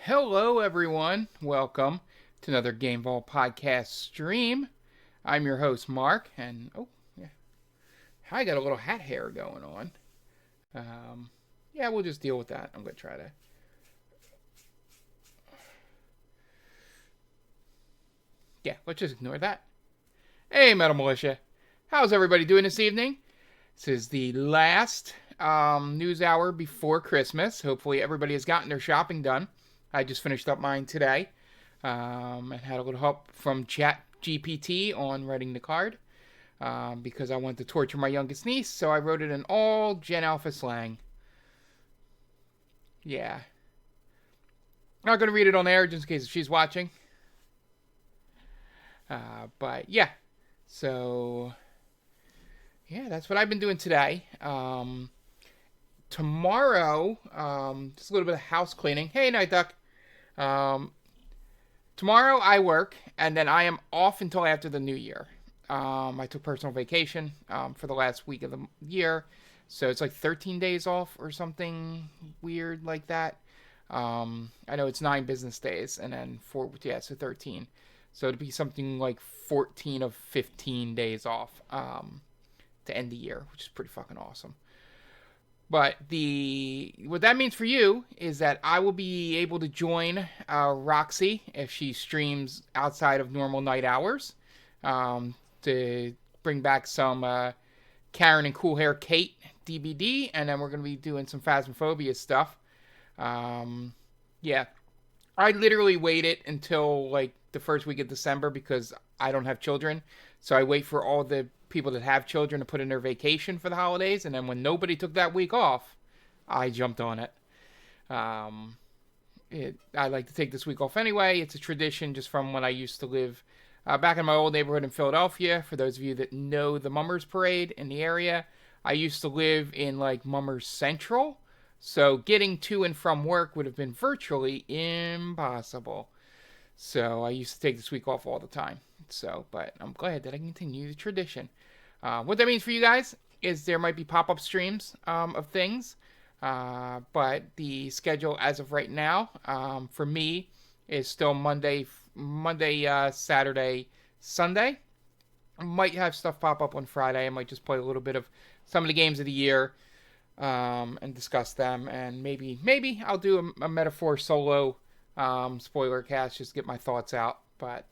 Hello, everyone. Welcome to another Game Vault podcast stream. I'm your host, Mark, and yeah, I got a little hat hair going on. Yeah, we'll just deal with that. I'm gonna try to. Yeah, let's just ignore that. Hey, Metal Militia, how's everybody doing this evening? This is the last news hour before Christmas. Hopefully, everybody has gotten their shopping done. I just finished up mine today, and had a little help from Chat GPT on writing the card. Because I wanted to torture my youngest niece, so I wrote it in all Gen Alpha slang. Yeah. I'm not going to read it on air just in case if she's watching. But yeah. So, yeah, that's what I've been doing today. Tomorrow, just a little bit of house cleaning. Hey, Night Duck. Um, Tomorrow I work, and then I am off until after the new year. I took personal vacation for the last week of the year, so it's like 13 days off or something weird like that. I know it's 9 business days, and then so 13. So it'd be something like 14 of 15 days off to end the year, which is pretty fucking awesome. But what that means for you is that I will be able to join Roxy if she streams outside of normal night hours, to bring back some Karen and Cool Hair Kate DBD, and then we're going to be doing some Phasmophobia stuff. Yeah, I literally waited until like the first week of December because I don't have children, so I wait for all the people that have children to put in their vacation for the holidays, and then when nobody took that week off, I jumped on it. Um, I like to take this week off anyway. It's a tradition just from when I used to live back in my old neighborhood in Philadelphia. For those of you that know the Mummers Parade in the area, I used to live in like Mummers Central, so getting to and from work would have been virtually impossible. So I used to take this week off all the time. So, but I'm glad that I can continue the tradition. What that means for you guys is there might be pop-up streams of things, but the schedule as of right now for me is still Monday, Saturday, Sunday. I might have stuff pop up on Friday. I might just play a little bit of some of the games of the year and discuss them, and maybe I'll do a Metaphor solo spoiler cast, just get my thoughts out. But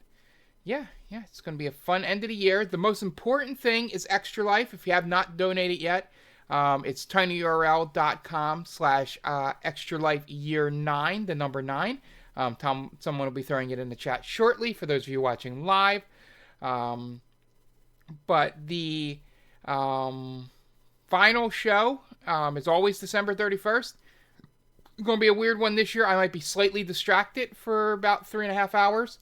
yeah, it's going to be a fun end of the year. The most important thing is Extra Life. If you have not donated yet, it's tinyurl.com/extra life year 9, the number 9. Someone will be throwing it in the chat shortly for those of you watching live. But the final show is always December 31st. It's going to be a weird one this year. I might be slightly distracted for about 3.5 hours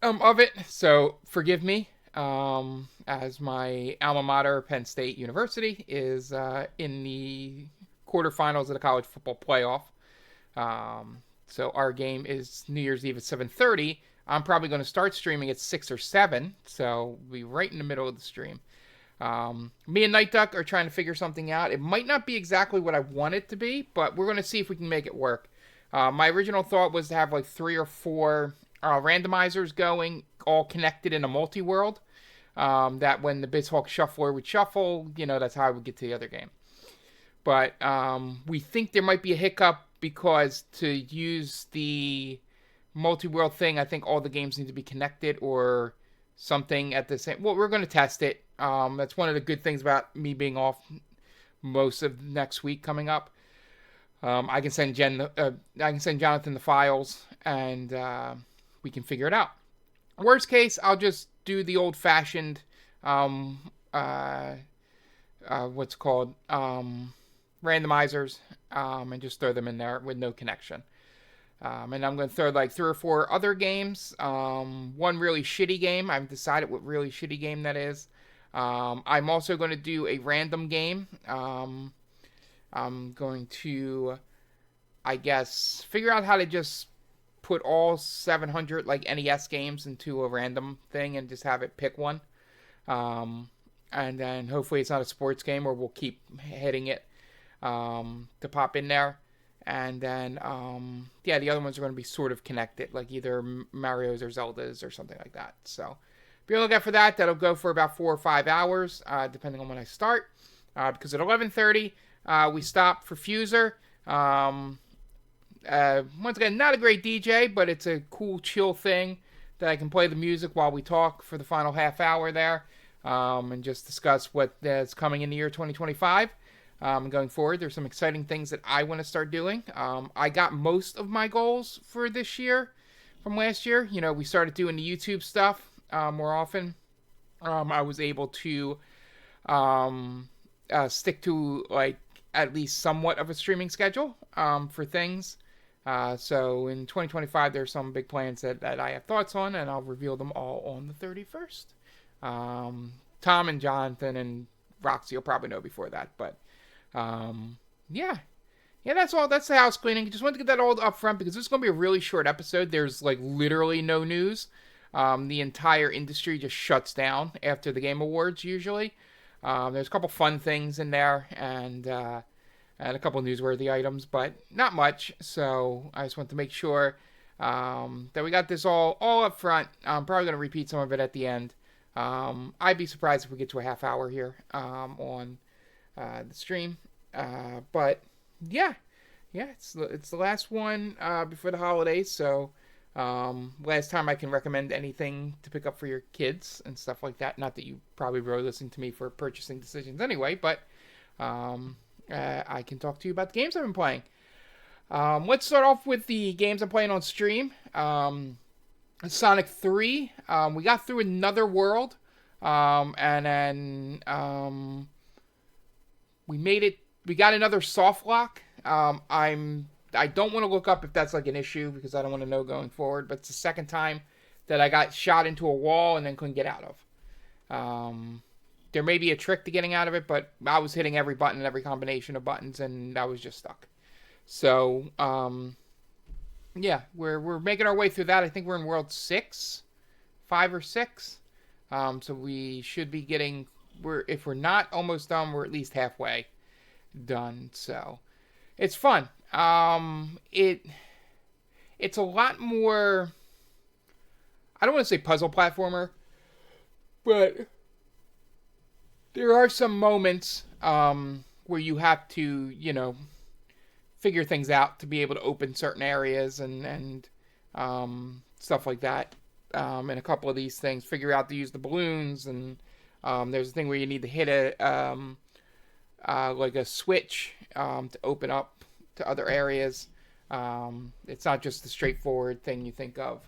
of it, so forgive me. As my alma mater, Penn State University, is in the quarterfinals of the college football playoff. So our game is New Year's Eve at 7:30. I'm probably going to start streaming at 6 or 7, so we'll be right in the middle of the stream. Me and Night Duck are trying to figure something out. It might not be exactly what I want it to be, but we're going to see if we can make it work. My original thought was to have like 3 or 4 randomizers going, all connected in a multi-world. That when the BizHawk Shuffler would shuffle, that's how I would get to the other game. But we think there might be a hiccup because to use the multi-world thing, I think all the games need to be connected or something at the same. Well, we're going to test it. That's one of the good things about me being off most of next week coming up. I can send Jonathan the files, and we can figure it out. Worst case, I'll just do the old-fashioned, what's called, randomizers, and just throw them in there with no connection. And I'm going to throw like 3 or 4 other games. One really shitty game. I haven't decided what really shitty game that is. I'm also going to do a random game. I'm going to, I guess, figure out how to just put all 700 like NES games into a random thing and just have it pick one. And then hopefully it's not a sports game, or we'll keep hitting it to pop in there. And then, yeah, the other ones are going to be sort of connected, like either Mario's or Zelda's or something like that. So be on the lookout for that. That'll go for about 4 or 5 hours, depending on when I start. Because at 11:30, we stop for Fuser. Once again, not a great DJ, but it's a cool, chill thing that I can play the music while we talk for the final half hour there, and just discuss what is coming in the year 2025. Going forward, there's some exciting things that I want to start doing. I got most of my goals for this year from last year. You know, we started doing the YouTube stuff more often. I was able to stick to like at least somewhat of a streaming schedule for things. So in 2025, there's some big plans that I have thoughts on, and I'll reveal them all on the 31st. Tom and Jonathan and Roxy will probably know before that, but yeah. Yeah, that's all. That's the house cleaning. Just wanted to get that all up front because this is going to be a really short episode. There's like literally no news. The entire industry just shuts down after the Game Awards usually. There's a couple fun things in there and a couple newsworthy items, but not much. So I just want to make sure that we got this all up front. I'm probably going to repeat some of it at the end. I'd be surprised if we get to a half hour here on the stream. But yeah, it's the last one before the holidays. So last time I can recommend anything to pick up for your kids and stuff like that. Not that you probably were listening to me for purchasing decisions anyway, but I can talk to you about the games I've been playing. Let's start off with the games I'm playing on stream. Sonic 3. We got through another world, and then we made it. We got another soft lock. I don't want to look up if that's like an issue because I don't want to know going forward. But it's the second time that I got shot into a wall and then couldn't get out of. There may be a trick to getting out of it, but I was hitting every button and every combination of buttons, and I was just stuck. So, yeah, we're making our way through that. I think we're in World 6, 5 or 6. So we should be getting. If we're not almost done, we're at least halfway done. So it's fun. It's a lot more. I don't want to say puzzle platformer, but there are some moments where you have to, figure things out to be able to open certain areas and stuff like that. And a couple of these things, figure out to use the balloons, and there's a thing where you need to hit like a switch to open up to other areas. It's not just the straightforward thing you think of.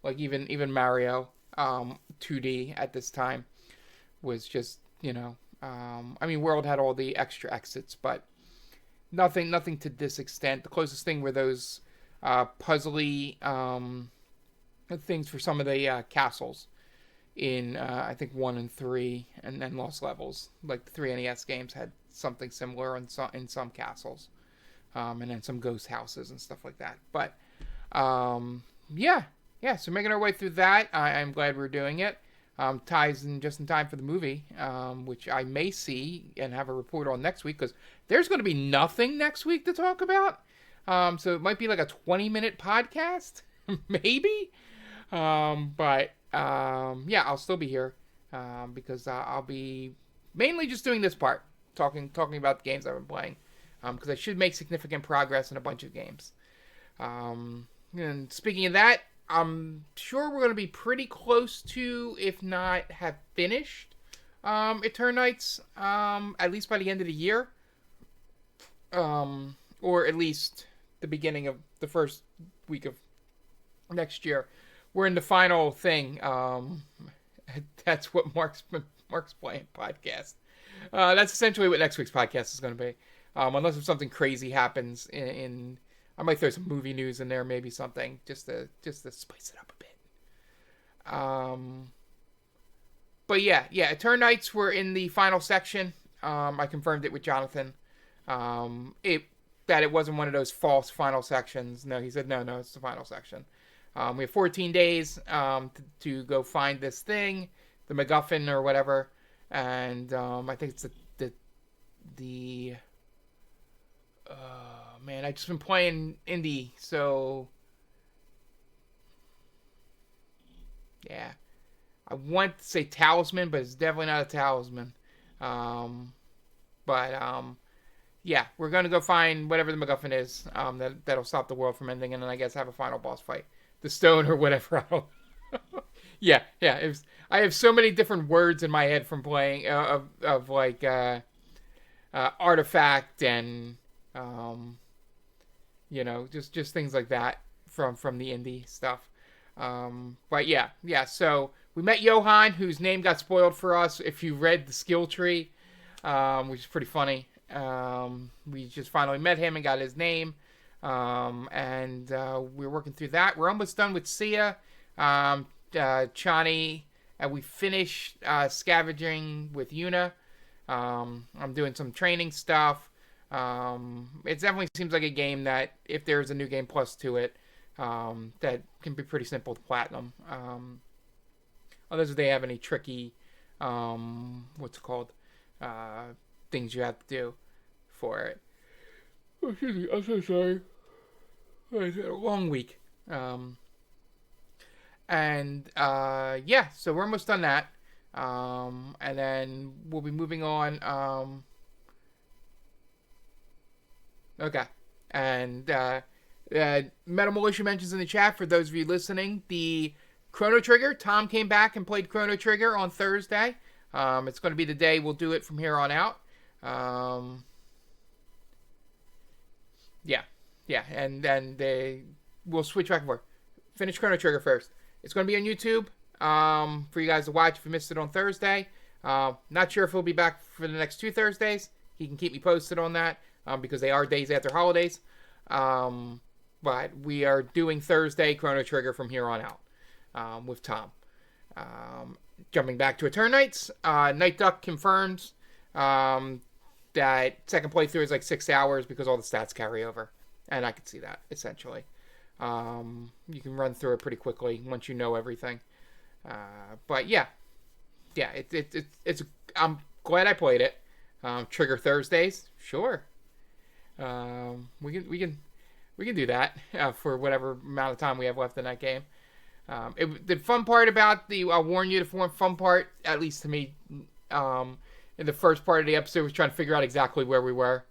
Like even Mario 2D at this time was just, World had all the extra exits, but nothing to this extent. The closest thing were those puzzly things for some of the castles in I think 1 and 3, and then Lost Levels. Like the 3 NES games had something similar in some castles, and then some ghost houses and stuff like that. But yeah. So making our way through that, I'm glad we're doing it. Ties in just in time for the movie, which I may see and have a report on next week, because there's going to be nothing next week to talk about. So it might be like a 20-minute podcast, maybe. But I'll still be here because I'll be mainly just doing this part, talking about the games I've been playing, because I should make significant progress in a bunch of games. And speaking of that, I'm sure we're going to be pretty close to, if not have finished, Eternights, at least by the end of the year. Or at least the beginning of the first week of next year. We're in the final thing. That's what Mark's playing podcast. That's essentially what next week's podcast is going to be. Unless if something crazy happens in I might throw some movie news in there, maybe something, just to spice it up a bit. But yeah, Eternights were in the final section. I confirmed it with Jonathan. That it wasn't one of those false final sections. No, he said no, it's the final section. We have 14 days to go find this thing, the MacGuffin or whatever, and I think it's the man, I just been playing indie, so yeah. I want to say Talisman, but it's definitely not a Talisman. Um, but yeah, we're gonna go find whatever the MacGuffin is. That'll stop the world from ending, and then I guess have a final boss fight, the stone or whatever. I don't. Yeah, yeah. I have so many different words in my head from playing of like artifact and um, just things like that from the indie stuff. But yeah, yeah. So we met Johan, whose name got spoiled for us. If you read the skill tree, which is pretty funny. We just finally met him and got his name. And we're working through that. We're almost done with Sia, Chani, and we finished scavenging with Yuna. I'm doing some training stuff. It definitely seems like a game that if there's a new game plus to it, that can be pretty simple to platinum. Unless they have any tricky, what's it called, things you have to do for it. Oh, excuse me, I'm so sorry. It's a long week. Yeah, so we're almost done that. And then we'll be moving on. Okay. And Metal Militia mentions in the chat, for those of you listening, the Chrono Trigger. Tom came back and played Chrono Trigger on Thursday. It's going to be the day we'll do it from here on out. Yeah, and then we'll switch back and forth. Finish Chrono Trigger first. It's going to be on YouTube for you guys to watch if you missed it on Thursday. Not sure if he'll be back for the next 2 Thursdays. He can keep me posted on that because they are days after holidays. But we are doing Thursday Chrono Trigger from here on out with Tom. Jumping back to Eternights, Night Duck confirms that second playthrough is like 6 hours because all the stats carry over. And I can see that, essentially. You can run through it pretty quickly once you know everything. But yeah, it's. I'm glad I played it. Trigger Thursdays, sure. We can do that for whatever amount of time we have left in that game. The fun part about I'll warn you, the fun part, at least to me, in the first part of the episode, was trying to figure out exactly where we were.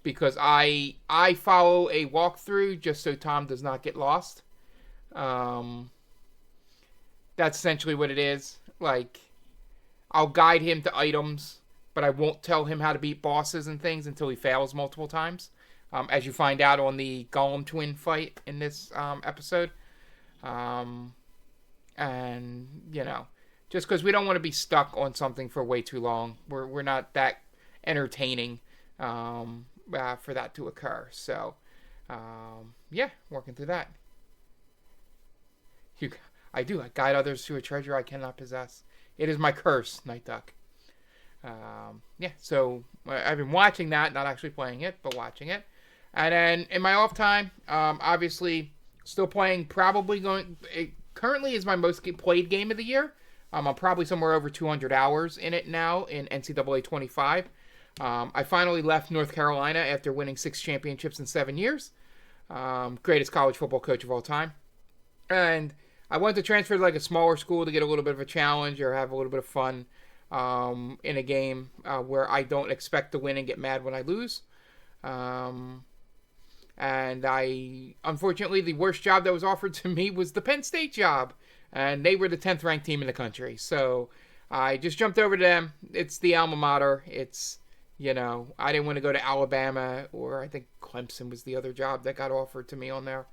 Because I follow a walkthrough just so Tom does not get lost. That's essentially what it is. Like, I'll guide him to items, but I won't tell him how to beat bosses and things until he fails multiple times. As you find out on the Golem twin fight in this episode. And, just because we don't want to be stuck on something for way too long. We're not that entertaining. For that to occur. So, yeah, working through that. I guide others to a treasure I cannot possess. It is my curse, Night Duck. Yeah, so I've been watching that, not actually playing it, but watching it. And then in my off time, obviously, still playing, it currently is my most played game of the year. I'm probably somewhere over 200 hours in it now in NCAA 25. I finally left North Carolina after winning 6 championships in 7 years. Greatest college football coach of all time. And I wanted to transfer to like a smaller school to get a little bit of a challenge or have a little bit of fun in a game where I don't expect to win and get mad when I lose. And unfortunately, the worst job that was offered to me was the Penn State job. And they were the 10th ranked team in the country. So I just jumped over to them. It's the alma mater. I didn't want to go to Alabama, or I think Clemson was the other job that got offered to me on there.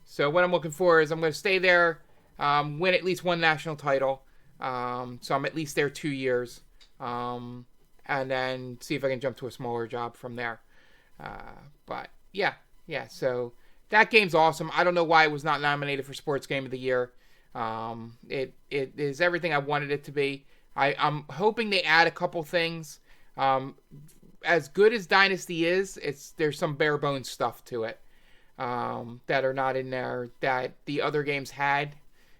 So what I'm looking for is I'm going to stay there, win at least one national title. So I'm at least there 2 years. And then see if I can jump to a smaller job from there. But yeah. So that game's awesome. I don't know why it was not nominated for Sports Game of the Year. It is everything I wanted it to be. I'm hoping they add a couple things. As good as Dynasty is, there's some bare bones stuff to it that are not in there that the other games had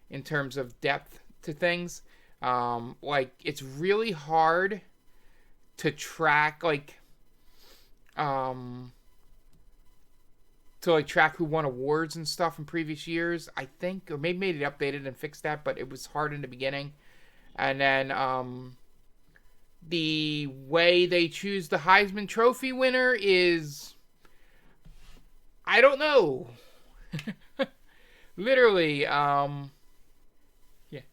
in terms of depth to things. Like, it's really hard to track. Like, um, to like track who won awards and stuff in previous years, I think, or maybe made it updated and fixed that, but it was hard in the beginning. And then the way they choose the Heisman Trophy winner is, I don't know. Literally, yeah,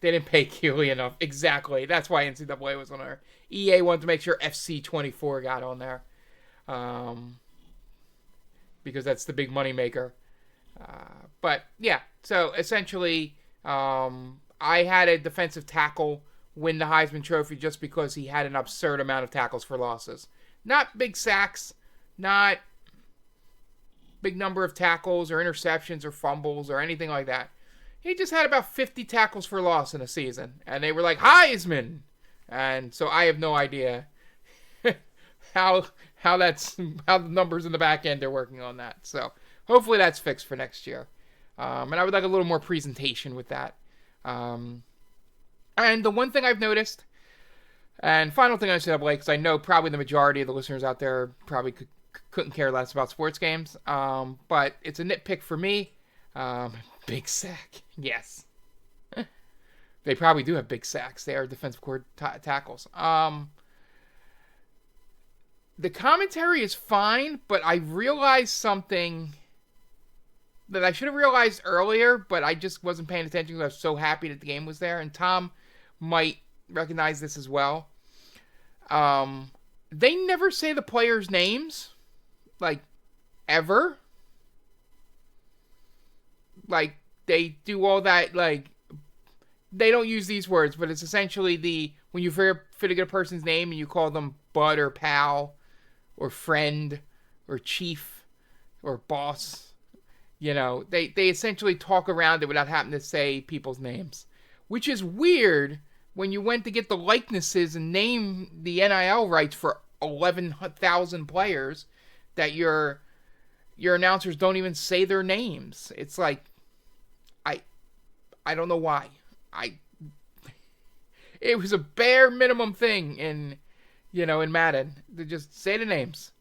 they didn't pay Keeley enough. Exactly. That's why NCAA was on there. EA wanted to make sure FC24 got on there. Because that's the big money maker. But yeah, so essentially, I had a defensive tackle win the Heisman Trophy just because he had an absurd amount of tackles for losses. Not big sacks, not big number of tackles or interceptions or fumbles or anything like that. He just had about 50 tackles for loss in a season. And they were like, Heisman! And so I have no idea how the numbers in the back end are working on that. So hopefully that's fixed for next year. And I would like a little more presentation with that. And the one thing I've noticed, and final thing I said, because I know probably the majority of the listeners out there probably couldn't care less about sports games, but it's a nitpick for me. Big sack. Yes. They probably do have big sacks. They are defensive cord tackles. The commentary is fine, but I realized something that I should have realized earlier, but I just wasn't paying attention because I was so happy that the game was there. And Tom might recognize this as well. They never say the players' names, like, ever. Like, they do all that, like, they don't use these words, but it's essentially when you forget a person's name and you call them bud or pal or friend or chief or boss, you know, they essentially talk around it without having to say people's names, which is weird when you went to get the likenesses and name the NIL rights for 11,000 players that your announcers don't even say their names. It's like, I don't know why. It was a bare minimum thing in Madden to just say the names.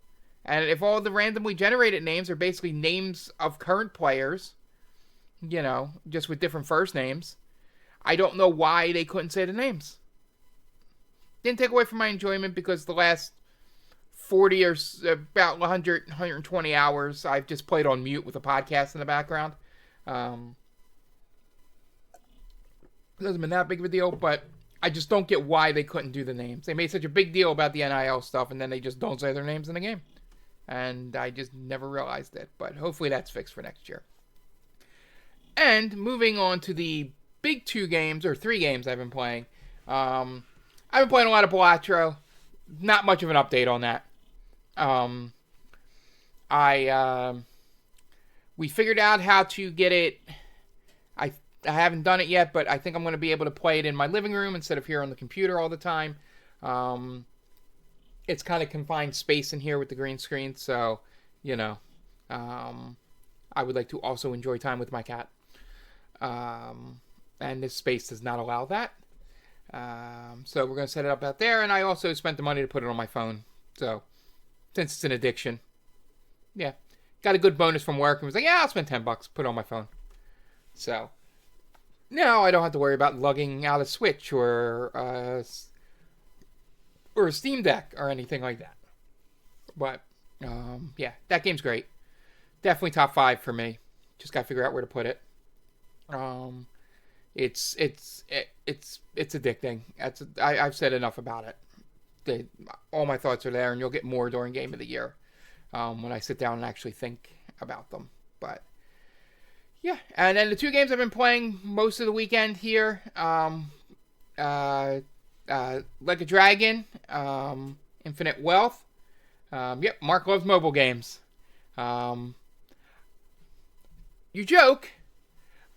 And if all the randomly generated names are basically names of current players, just with different first names, I don't know why they couldn't say the names. Didn't take away from my enjoyment because the last 40 or about 100, 120 hours, I've just played on mute with a podcast in the background. It hasn't been that big of a deal, but I just don't get why they couldn't do the names. They made such a big deal about the NIL stuff, and then they just don't say their names in the game. And I just never realized it, but hopefully that's fixed for next year. And moving on to the big 3 games I've been playing. I've been playing a lot of Balatro. Not much of an update on that. We figured out how to get it. I haven't done it yet, but I think I'm going to be able to play it in my living room instead of here on the computer all the time. It's kind of confined space in here with the green screen, so, I would like to also enjoy time with my cat. And this space does not allow that. So we're going to set it up out there, and I also spent the money to put it on my phone. So, since it's an addiction, yeah. Got a good bonus from work, and was like, yeah, I'll spend $10, put it on my phone. So, now I don't have to worry about lugging out a Switch or a Steam Deck or anything like that. But, yeah, that game's great. Definitely top 5 for me. Just got to figure out where to put it. It's addicting. I've said enough about it. All my thoughts are there, and you'll get more during Game of the Year when I sit down and actually think about them. But yeah, and then the 2 games I've been playing most of the weekend here, Like a Dragon, Infinite Wealth. Yep, Mark loves mobile games. You joke,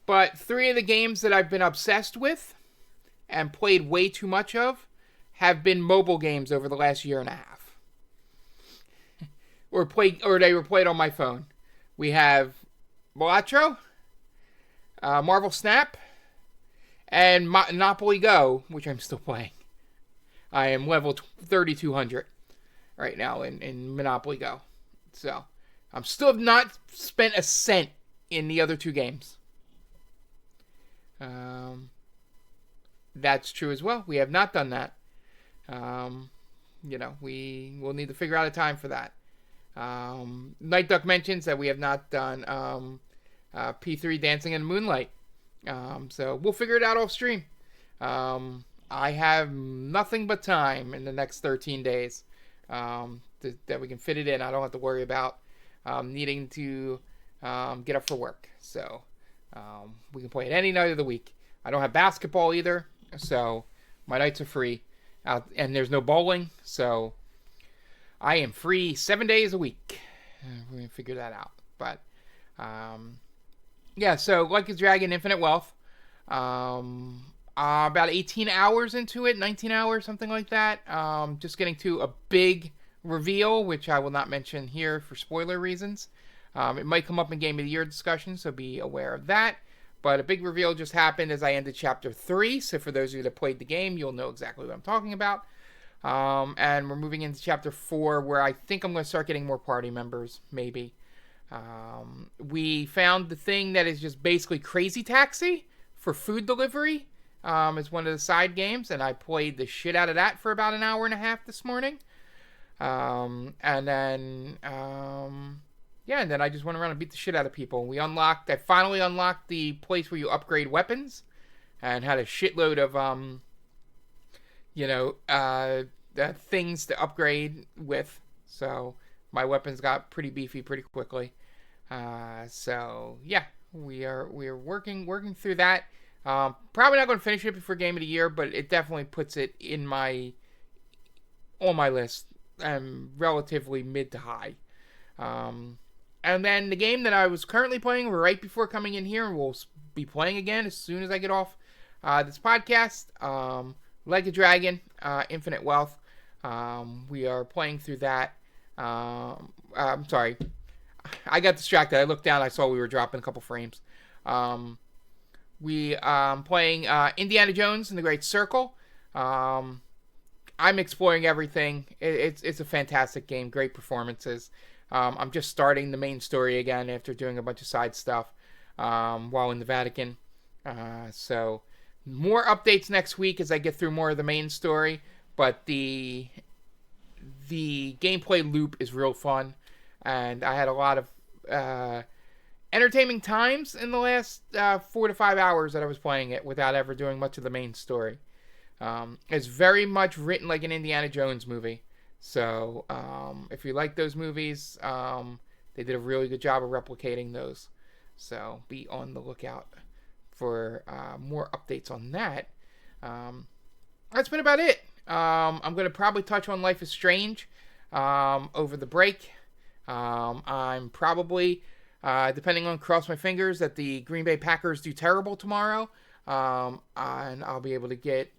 but 3 of the games that I've been obsessed with and played way too much of have been mobile games over the last year and a half. or they were played on my phone. We have Balatro, Marvel Snap, and Monopoly Go, which I'm still playing. I am level 3,200 right now in Monopoly Go. So, I'm still have not spent a cent in the other 2 games. That's true as well. We have not done that. We will need to figure out a time for that. Night Duck mentions that we have not done P3 Dancing in Moonlight. So we'll figure it out off stream. I have nothing but time in the next 13 days that we can fit it in. I don't have to worry about needing to get up for work. So we can play it any night of the week. I don't have basketball either, so my nights are free. And there's no bowling, so I am free 7 days a week. We're going to figure that out. But, so Like a Dragon Infinite Wealth. About 18 hours into it, 19 hours, something like that. Just getting to a big reveal, which I will not mention here for spoiler reasons. It might come up in Game of the Year discussion, so be aware of that. But a big reveal just happened as I ended Chapter 3. So for those of you that played the game, you'll know exactly what I'm talking about. And we're moving into Chapter 4, where I think I'm going to start getting more party members, maybe. We found the thing that is just basically Crazy Taxi for food delivery. It's one of the side games, and I played the shit out of that for about an hour and a half this morning. And then I just went around and beat the shit out of people. I finally unlocked the place where you upgrade weapons, and had a shitload of, things to upgrade with. So my weapons got pretty beefy pretty quickly. We are working through that. Probably not going to finish it before Game of the Year, but it definitely puts it on my list, relatively mid to high. And then the game that I was currently playing right before coming in here, and we'll be playing again as soon as I get off this podcast, Like a Dragon, Infinite Wealth. We are playing through that. I'm sorry. I got distracted. I looked down. I saw we were dropping a couple frames. We playing Indiana Jones and the Great Circle. I'm exploring everything. It's a fantastic game. Great performances. I'm just starting the main story again after doing a bunch of side stuff while in the Vatican. So more updates next week as I get through more of the main story. But the gameplay loop is real fun, and I had a lot of entertaining times in the last 4 to 5 hours that I was playing it without ever doing much of the main story. It's very much written like an Indiana Jones movie. So, if you like those movies, they did a really good job of replicating those. So, be on the lookout for more updates on that. That's been about it. I'm going to probably touch on Life is Strange over the break. I'm probably, depending on cross my fingers, that the Green Bay Packers do terrible tomorrow. And I'll be able to get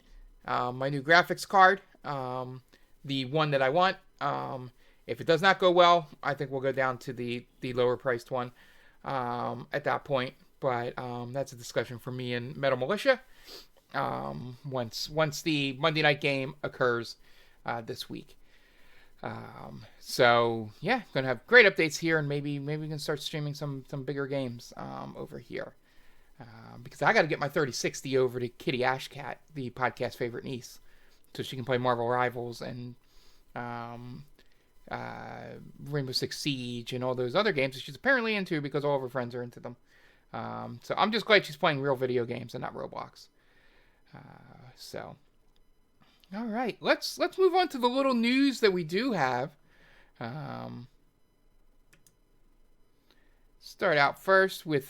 my new graphics card. The one that I want. If it does not go well, I think we'll go down to the lower priced one at that point. But that's a discussion for me and Metal Militia once the Monday night game occurs this week. Gonna have great updates here, and maybe we can start streaming some bigger games over here. Because I got to get my 3060 over to Kitty Ashcat, the podcast favorite niece, so she can play Marvel Rivals and Rainbow Six Siege and all those other games that she's apparently into because all of her friends are into them. So I'm just glad she's playing real video games and not Roblox. All right, let's move on to the little news that we do have. Start out first with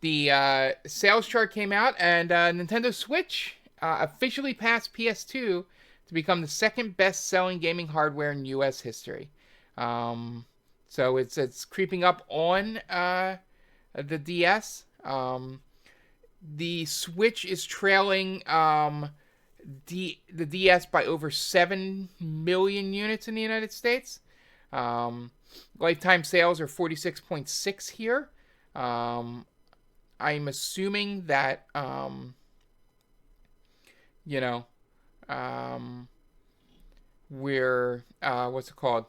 the sales chart came out, and Nintendo Switch officially passed PS2 to become the second best-selling gaming hardware in U.S. history. So it's creeping up on the DS. The Switch is trailing the DS by over 7 million units in the United States. Lifetime sales are 46.6 here. I'm assuming that, we're, what's it called?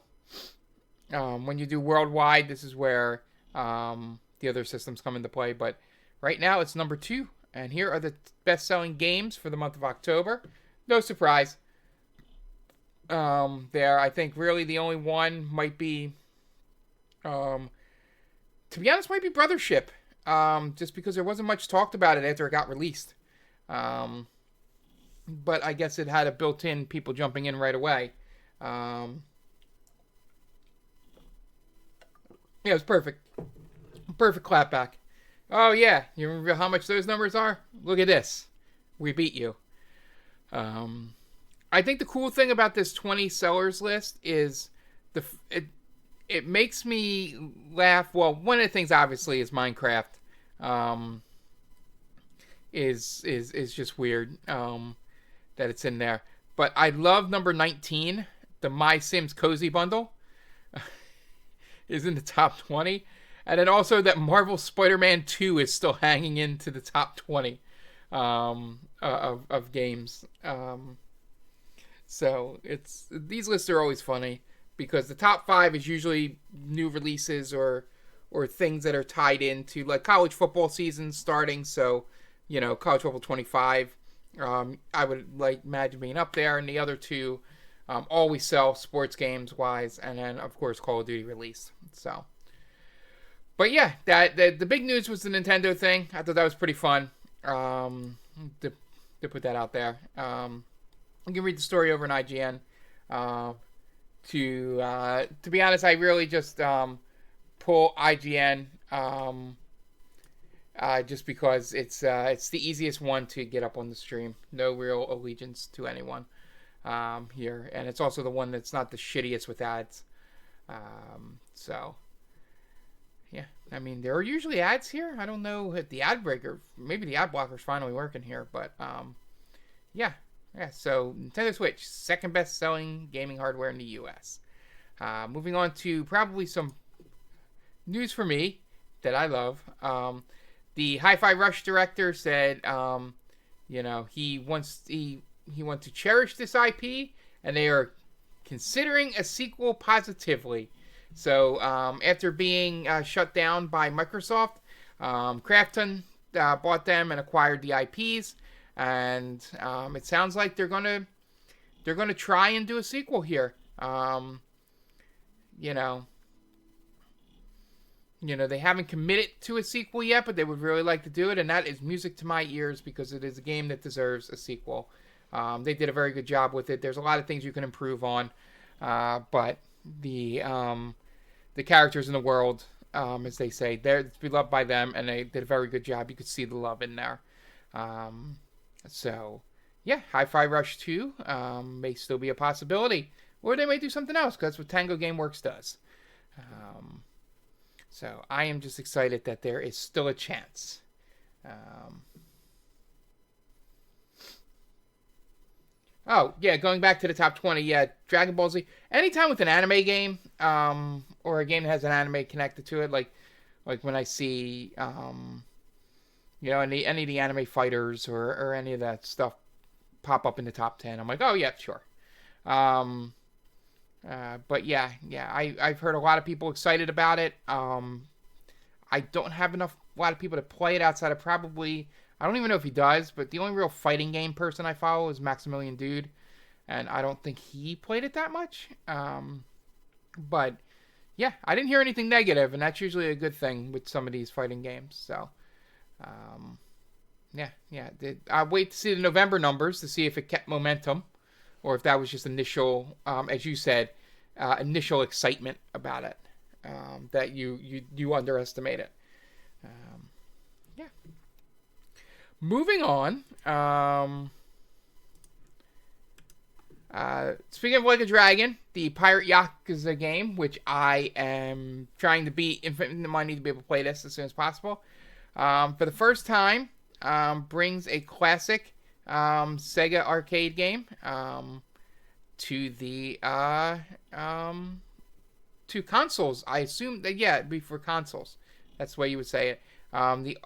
When you do worldwide, this is where the other systems come into play. But right now, it's number 2. And here are the best-selling games for the month of October. No surprise. There, I think really the only one might be, to be honest, might be Brothership. Just because there wasn't much talked about it after it got released. But I guess it had a built-in people jumping in right away. Yeah, it was perfect. Perfect clapback. Oh, yeah. You remember how much those numbers are? Look at this. We beat you. I think the cool thing about this 20 sellers list is it makes me laugh. Well, one of the things obviously is Minecraft. Is just weird that it's in there. But I love number 19, the My Sims Cozy Bundle is in the top 20. And then also that Marvel Spider-Man 2 is still hanging into the top 20 of games. So these lists are always funny because the top 5 is usually new releases or things that are tied into like college football season starting. So, college football 25, I would imagine being up there, and the other 2 always sell sports games wise, and then of course Call of Duty release. So, but yeah, the big news was the Nintendo thing. I thought that was pretty fun to put that out there. You can read the story over in IGN. To be honest, I really just pull IGN just because it's the easiest one to get up on the stream. No real allegiance to anyone here, and it's also the one that's not the shittiest with ads. So yeah, I mean there are usually ads here. I don't know if the ad breaker, maybe the ad blocker's finally working here, but yeah. So Nintendo Switch, second best selling gaming hardware in the US. Moving on to probably some news for me that I love. The Hi-Fi Rush director said, he wants to cherish this IP, and they are considering a sequel positively. So after being shut down by Microsoft, Krafton bought them and acquired the IPs. And it sounds like they're gonna try and do a sequel here. They haven't committed to a sequel yet, but they would really like to do it, and that is music to my ears because it is a game that deserves a sequel. They did a very good job with it. There's a lot of things you can improve on, but the characters in the world, as they say, they're to be loved by them, and they did a very good job. You could see the love in there. So, yeah, Hi-Fi Rush 2 may still be a possibility. Or they may do something else, because that's what Tango Gameworks does. So, I am just excited that there is still a chance. Oh, yeah, going back to the top 20, yeah, Dragon Ball Z. Anytime with an anime game, or a game that has an anime connected to it, like when I see... any of the anime fighters or any of that stuff pop up in the top 10. I'm like, oh, yeah, sure. But yeah, I've heard a lot of people excited about it. I don't have a lot of people to play it outside of probably, I don't even know if he does, but the only real fighting game person I follow is Maximilian Dude, and I don't think he played it that much. But yeah, I didn't hear anything negative, and that's usually a good thing with some of these fighting games, so... I'll wait to see the November numbers to see if it kept momentum or if that was just initial, as you said, initial excitement about it, that you underestimate it. Moving on. Speaking of Like a Dragon, the Pirate Yakuza game, which I am trying to beat Infinite Money to be able to play this as soon as possible. For the first time, brings a classic Sega arcade game to the to consoles. I assume that it'd be for consoles. That's the way you would say it. The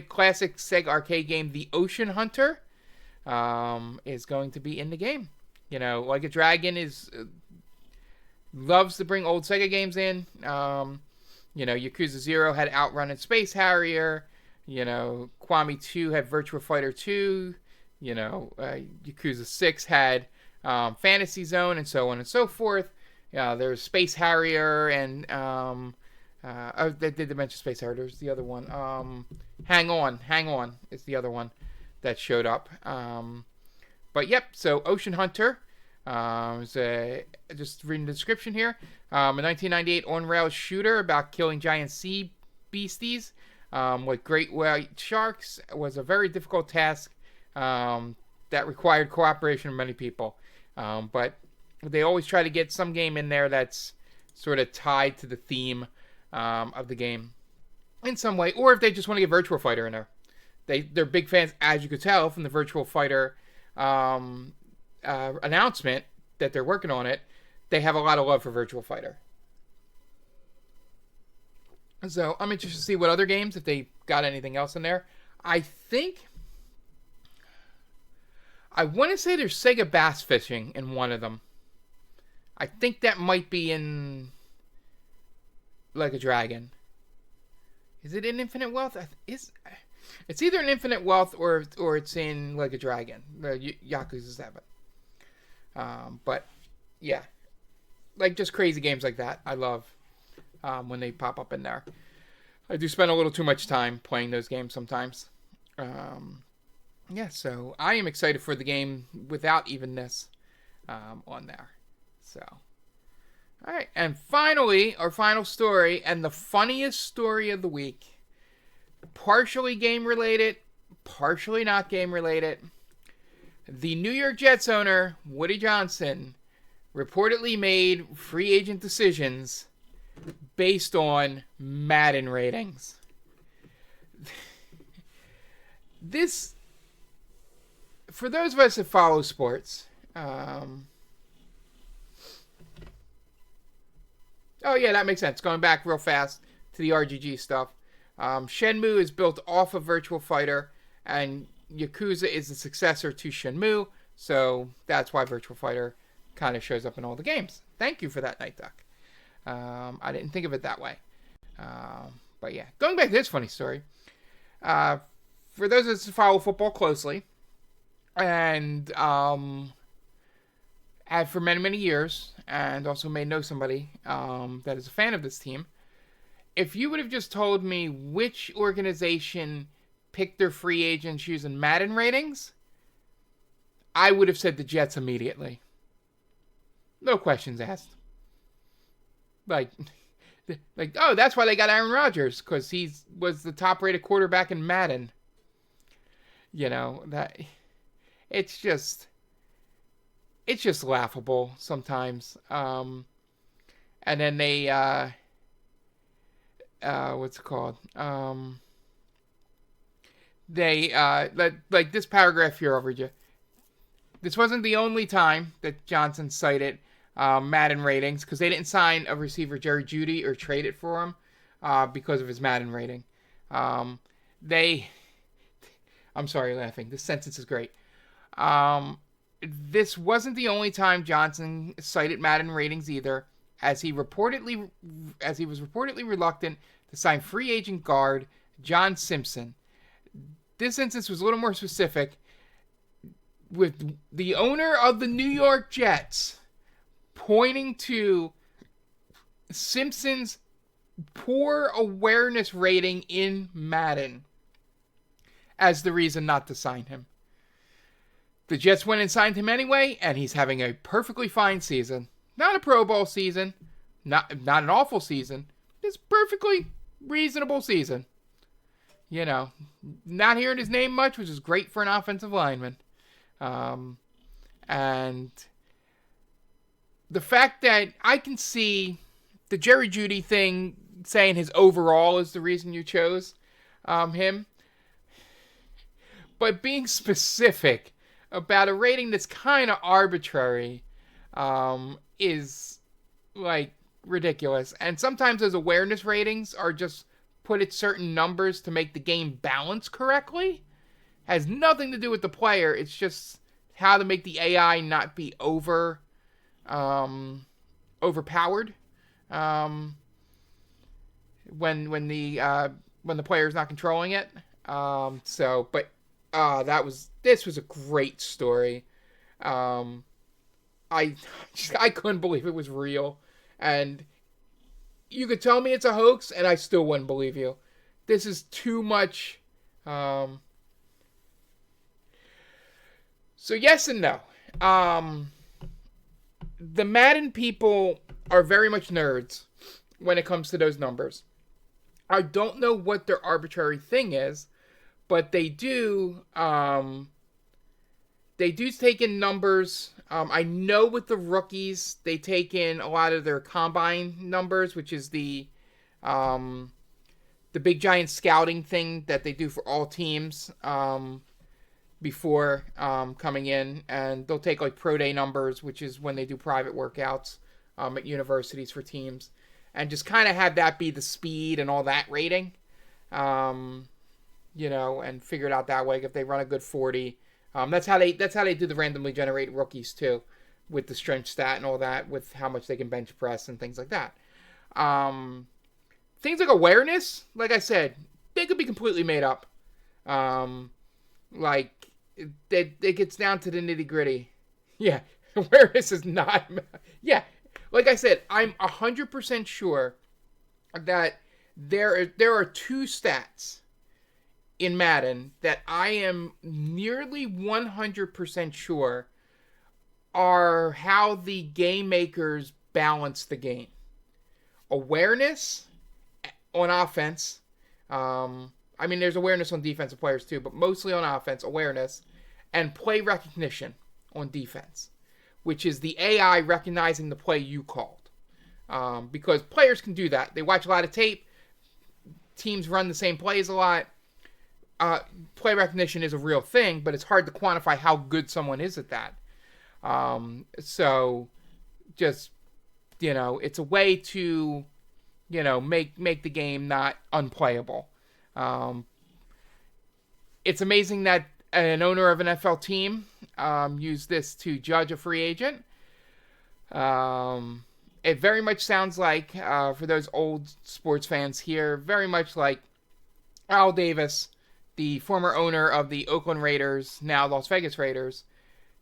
classic Sega arcade game, The Ocean Hunter, is going to be in the game. Like a Dragon is loves to bring old Sega games in. Yakuza 0 had Outrun and Space Harrier. Kiwami 2 had Virtua Fighter 2. Yakuza 6 had Fantasy Zone, and so on and so forth. There's Space Harrier, and they did mention Space Harrier. There's the other one. Hang On is the other one that showed up. But yep, so Ocean Hunter. Just reading the description here. A 1998 on-rail shooter about killing giant sea beasties with great white sharks was a very difficult task that required cooperation of many people. But they always try to get some game in there that's sort of tied to the theme of the game in some way, or if they just want to get Virtua Fighter in there. They're big fans, as you could tell from the Virtua Fighter announcement that they're working on it. They have a lot of love for Virtua Fighter. So I'm interested to see what other games, if they got anything else in there. I want to say there's Sega Bass Fishing in one of them. I think that might be in Like a Dragon. Is it in Infinite Wealth? It's either in Infinite Wealth or it's in Like a Dragon. Yakuza 7. But yeah, like just crazy games like that. I love when they pop up in there. I do spend a little too much time playing those games sometimes. So I am excited for the game without even this on there. So, all right, and finally, our final story, and the funniest story of the week. Partially game related, partially not game related. The New York Jets owner, Woody Johnson, reportedly made free agent decisions based on Madden ratings. This, for those of us that follow sports, oh yeah, that makes sense. Going back real fast to the RGG stuff. Shenmue is built off of Virtua Fighter, and Yakuza is the successor to Shenmue, so that's why Virtua Fighter kind of shows up in all the games. Thank you for that, Night Duck. I didn't think of it that way. But yeah, going back to this funny story. For those of us who follow football closely, and have for many, many years, and also may know somebody that is a fan of this team, if you would have just told me which organization picked their free agents using Madden ratings, I would have said the Jets immediately. No questions asked. Like, oh, that's why they got Aaron Rodgers, because he was the top-rated quarterback in Madden. That it's just laughable sometimes. And then they what's it called? They like this paragraph here over you. This wasn't the only time that Johnson cited Madden ratings, because they didn't sign a receiver, Jerry Jeudy, or trade it for him because of his Madden rating. I'm sorry, laughing. This sentence is great. This wasn't the only time Johnson cited Madden ratings either, as he was reportedly reluctant to sign free agent guard John Simpson. This instance was a little more specific, with the owner of the New York Jets pointing to Simpson's poor awareness rating in Madden as the reason not to sign him. The Jets went and signed him anyway, and he's having a perfectly fine season. Not a Pro Bowl season, not an awful season, just perfectly reasonable season. Not hearing his name much, which is great for an offensive lineman. And the fact that I can see the Jerry Jeudy thing, saying his overall is the reason you chose him, but being specific about a rating that's kind of arbitrary is like ridiculous. And sometimes those awareness ratings are just put at certain numbers to make the game balance correctly. Has nothing to do with the player. It's just how to make the AI not be over overpowered when the player's not controlling it. This was a great story. I I couldn't believe it was real, and you could tell me it's a hoax, and I still wouldn't believe you. This is too much. So yes and no. The Madden people are very much nerds when it comes to those numbers. I don't know what their arbitrary thing is, but they do. They do take in numbers. I know with the rookies, they take in a lot of their combine numbers, which is the big giant scouting thing that they do for all teams before coming in, and they'll take like pro day numbers, which is when they do private workouts at universities for teams, and just kind of have that be the speed and all that rating, and figure it out that way. If they run a good 40, that's how they do the randomly generated rookies too, with the strength stat and all that, with how much they can bench press and things like that. Things like awareness, like I said, they could be completely made up. It gets down to the nitty gritty. Yeah, awareness is not. Yeah, like I said, I'm 100% sure that there are two stats in Madden that I am nearly 100% sure are how the game makers balance the game. Awareness on offense. There's awareness on defensive players too, but mostly on offense, awareness, and play recognition on defense, which is the AI recognizing the play you called. Because players can do that. They watch a lot of tape. Teams run the same plays a lot. Play recognition is a real thing, but it's hard to quantify how good someone is at that. It's a way to, make the game not unplayable. It's amazing that an owner of an NFL team used this to judge a free agent. It very much sounds like, for those old sports fans here, very much like Al Davis, the former owner of the Oakland Raiders, now Las Vegas Raiders,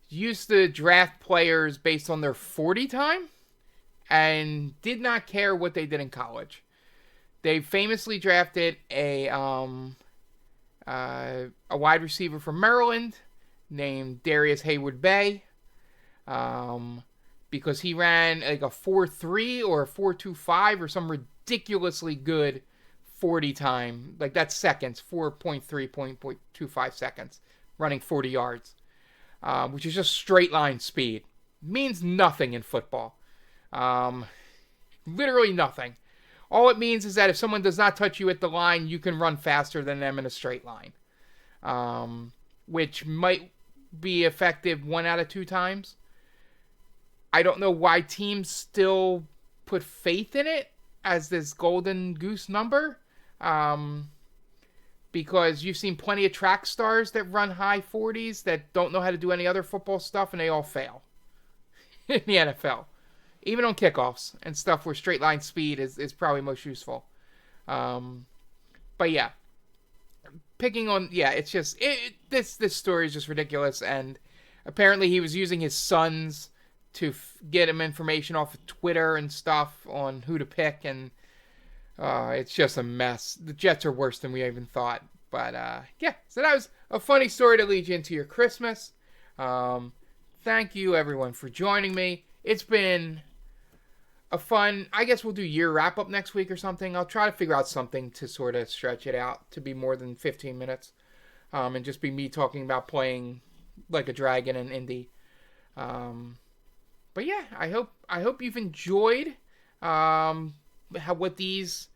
used to draft players based on their 40 time and did not care what they did in college. They famously drafted a wide receiver from Maryland named Darius Hayward-Bay because he ran like a 4.3 or a 4.25 or some ridiculously good 40 time. Like that's seconds, 4.3.25 seconds, running 40 yards, which is just straight line speed. Means nothing in football. Literally nothing. All it means is that if someone does not touch you at the line, you can run faster than them in a straight line, which might be effective 1 out of 2 times. I don't know why teams still put faith in it as this golden goose number, because you've seen plenty of track stars that run high 40s that don't know how to do any other football stuff, and they all fail in the NFL. Even on kickoffs and stuff where straight line speed is probably most useful. But yeah. It's just, this story is just ridiculous. And apparently he was using his sons to get him information off of Twitter and stuff on who to pick. And it's just a mess. The Jets are worse than we even thought. But so that was a funny story to lead you into your Christmas. Thank you everyone for joining me. It's been a fun, I guess we'll do year wrap up next week or something. I'll try to figure out something to sort of stretch it out to be more than 15 minutes. And just be me talking about playing like a dragon in Indy. But yeah, I hope you've enjoyed what these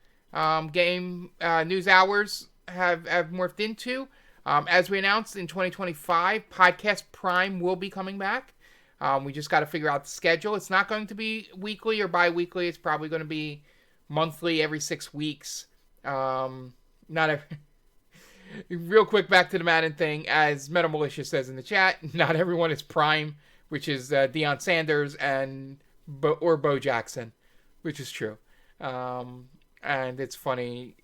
game news hours have morphed into. As we announced in 2025, Podcast Prime will be coming back. We just got to figure out the schedule. It's not going to be weekly or bi-weekly. It's probably going to be monthly, every 6 weeks. Real quick, back to the Madden thing. As Meta Militia says in the chat, not everyone is Prime, which is Deion Sanders and or Bo Jackson, which is true. And it's funny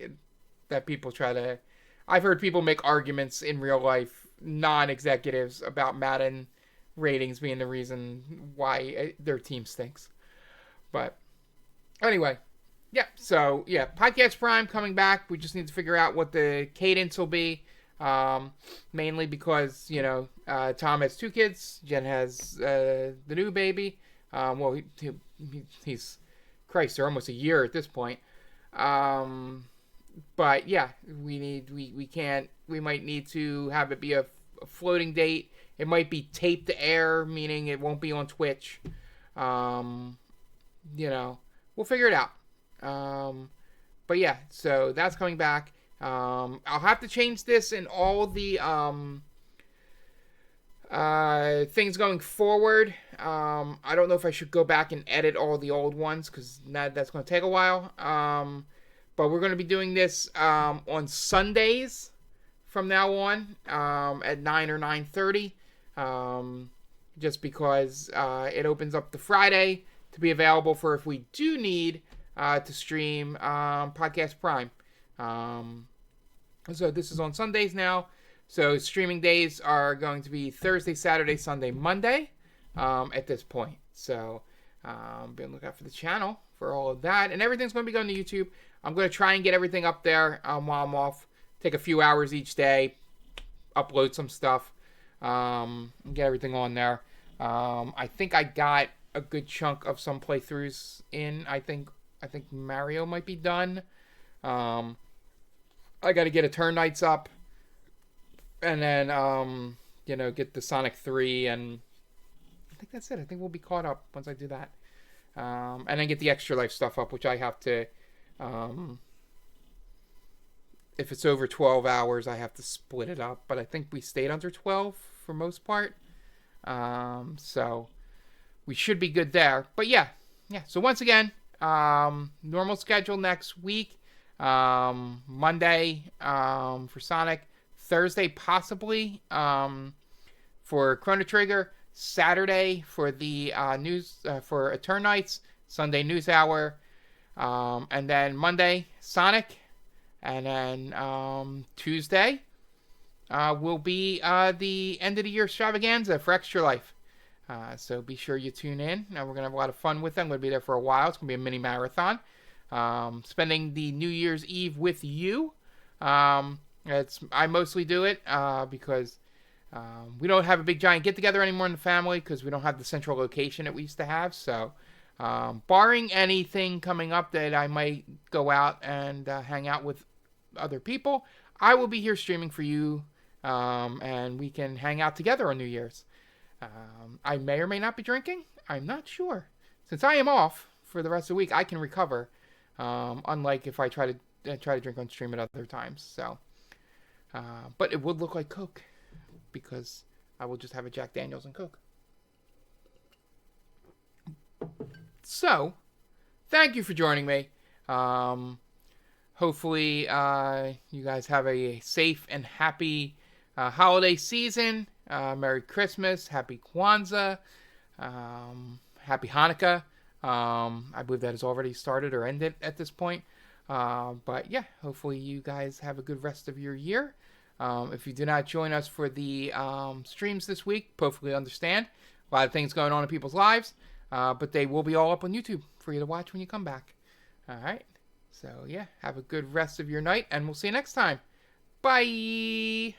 that people try to. I've heard people make arguments in real life, non-executives, about Madden ratings being the reason why their team stinks. But anyway, yeah. So yeah, Podcast Prime coming back. We just need to figure out what the cadence will be. Mainly because Tom has 2 kids. Jen has the new baby. Well, he's Christ, they're almost a year at this point. But yeah, we might need to have it be a floating date. It might be taped to air, meaning it won't be on Twitch. We'll figure it out. But yeah, so that's coming back. I'll have to change this in all the things going forward. I don't know if I should go back and edit all the old ones because that's going to take a while. But we're going to be doing this on Sundays from now on at 9 or 9:30. Just because it opens up the Friday to be available for if we do need to stream Podcast Prime. So this is on Sundays now. So streaming days are going to be Thursday, Saturday, Sunday, Monday at this point. So be on the lookout for the channel for all of that. And everything's going to be going to YouTube. I'm going to try and get everything up there while I'm off. Take a few hours each day. Upload some stuff. Get everything on there. I think I got a good chunk of some playthroughs in. I think Mario might be done. I got to get Eternights up, and then get the Sonic 3, and I think that's it. I think we'll be caught up once I do that, and then get the Extra Life stuff up, which I have to. If it's over 12 hours, I have to split it up, but I think we stayed under 12 for most part, so we should be good there. But yeah. So once again, normal schedule next week. Monday for Sonic, Thursday possibly for Chrono Trigger, Saturday for the news for Eternights, Sunday News Hour, and then Monday Sonic, and then Tuesday will be the end of the year extravaganza for Extra Life. So be sure you tune in. We're gonna have a lot of fun with them. I'm gonna be there for a while. It's gonna be a mini marathon. Spending the New Year's Eve with you. I mostly do it because we don't have a big giant get together anymore in the family because we don't have the central location that we used to have. So, barring anything coming up that I might go out and hang out with other people, I will be here streaming for you, and we can hang out together on New Year's. I may or may not be drinking. I'm not sure. Since I am off for the rest of the week, I can recover. Unlike if I try to drink on stream at other times. So, but it would look like Coke because I will just have a Jack Daniels and Coke. So, thank you for joining me. Hopefully, you guys have a safe and happy holiday season. Merry Christmas, Happy Kwanzaa, Happy Hanukkah. I believe that has already started or ended at this point. But yeah, hopefully you guys have a good rest of your year. If you do not join us for the streams this week, hopefully understand. A lot of things going on in people's lives. But they will be all up on YouTube for you to watch when you come back. All right. So yeah, have a good rest of your night, and we'll see you next time. Bye.